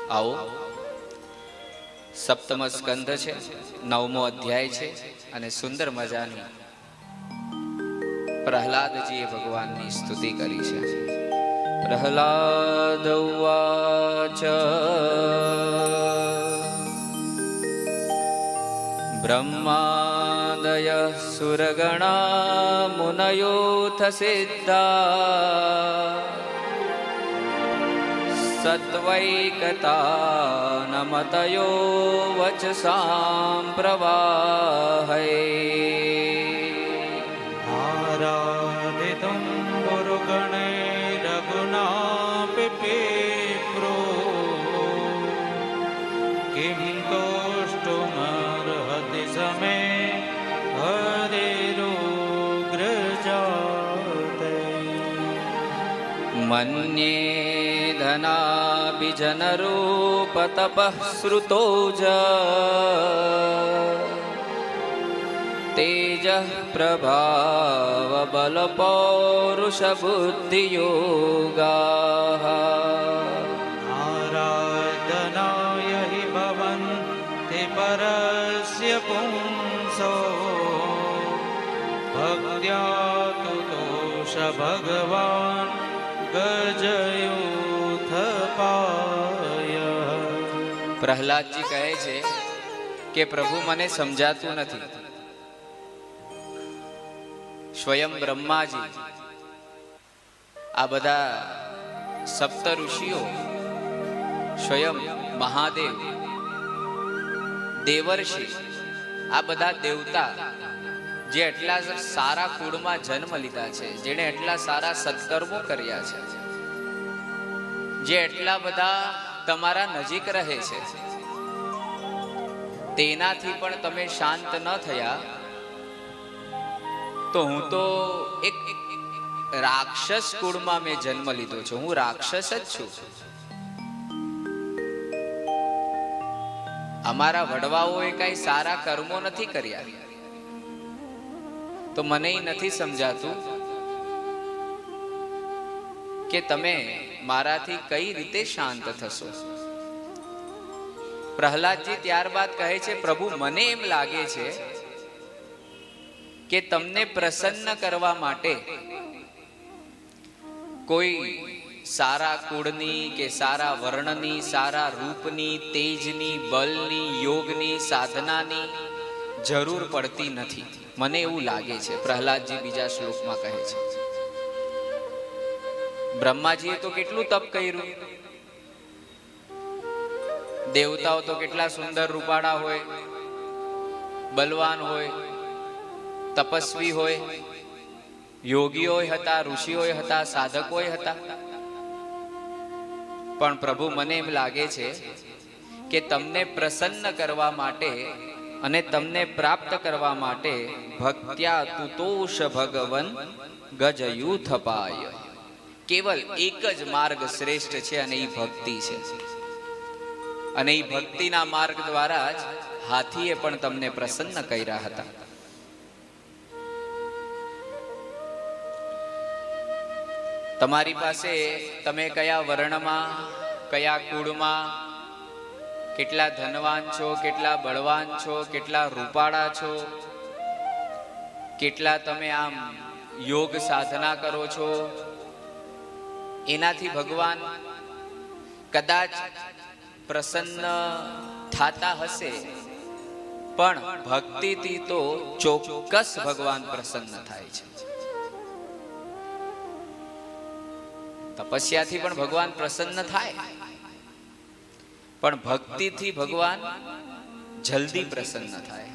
આવો સપ્તમ સ્કંદ છે, 9મો અધ્યાય છે અને સુંદર મજાની પ્રહલાદજીએ ભગવાનની સ્તુતિ કરી છે. પ્રહલાદ ઉવાચ બ્રહ્માદય સુરગણા મુનયોથ સિદ્ધા સત્વૈકતા નમતયો વચસાં પ્રવાહે આરાધિતું ગુરુગણે રઘુના પિપેપ્રો કિમ તોષ્ટુમર્હતિ સમે હરિરુગ્રજાતે મન્યે ધનાભિજનરૂપ તપઃ શ્રુતો જ તેજઃ પ્રભાવ બલ પૌરુષ બુદ્ધિયોગાઃ આરાધનાય હિ ભવન્તિ પરસ્ય પુંસો ભક્ત્યા તુતોષ ભગવાન ગજયુથપાય. પ્રહલાદજી કહે છે કે પ્રભુ મને સમજાતું નથી. સ્વયં બ્રહ્માજી, આ બધા સપ્ત ઋષિઓ, સ્વયં મહાદેવ, દેવર્ષિ, આ બધા દેવતા જે એટલા સારા કુળમાં જન્મ લીધા છે, જેણે એટલા સારા સત્કર્મો કર્યા છે, જે એટલા બધા તમારા નજીક રહે છે, તેનાથી પણ તમે શાંત ન થયા તો હું તો એક રાક્ષસ કુળમાં મેં જન્મ લીધો છું, હું રાક્ષસ જ છું. અમારા વડવાઓએ કઈ સારા કર્મો નથી કર્યા, તો મને નથી સમજાતું કે તમે મારાથી કઈ રીતે શાંત થશો. પ્રહલાદજી ત્યારબાદ કહે છે, પ્રભુ મને એમ લાગે છે કે તમને પ્રસન્ન કરવા માટે કોઈ સારા કુળની કે સારા વર્ણની, સારા રૂપની, તેજની, બલની, યોગની, સાધનાની જરૂર પડતી નથી, મને એવું લાગે છે. પ્રહલાદજી બીજા શ્લોકમાં કહે છે. બ્રહ્માજીએ તો કેટલું તપ કર્યું, દેવતાઓ તો કેટલા સુંદર રૂપાળા હોય, બલવાન હોય, તપસ્વી હોય, યોગીઓ હતા, ઋષિઓ હતા, સાધકો હતા. પણ પ્રભુ મને એમ લાગે છે કે તમને પ્રસન્ન કરવા માટે અને તમને પ્રાપ્ત કરવા માટે ભક્ત્યા તુતોષ ભગવન ગજયુથપાય, કેવલ એક જ માર્ગ શ્રેષ્ઠ છે અને એ ભક્તિ છે. અને એ ભક્તિના માર્ગ દ્વારા જ હાથીએ પણ તમને પ્રસન્ન કર્યા હતા. તમારી પાસે તમે કયા વર્ણમાં, કયા કુળમાં, કેટલા ધનવાન છો, કેટલા બળવાન છો, કેટલા રૂપાળા છો, કેટલા તમે આમ યોગ સાધના કરો છો, એનાથી ભગવાન કદાચ પ્રસન્ન થાતા હશે, પણ ભક્તિથી તો ચોક્કસ ભગવાન પ્રસન્ન થાય છે. તપસ્યાથી પણ ભગવાન પ્રસન્ન થાય, પણ ભક્તિથી ભગવાન જલ્દી પ્રસન્ન થાય.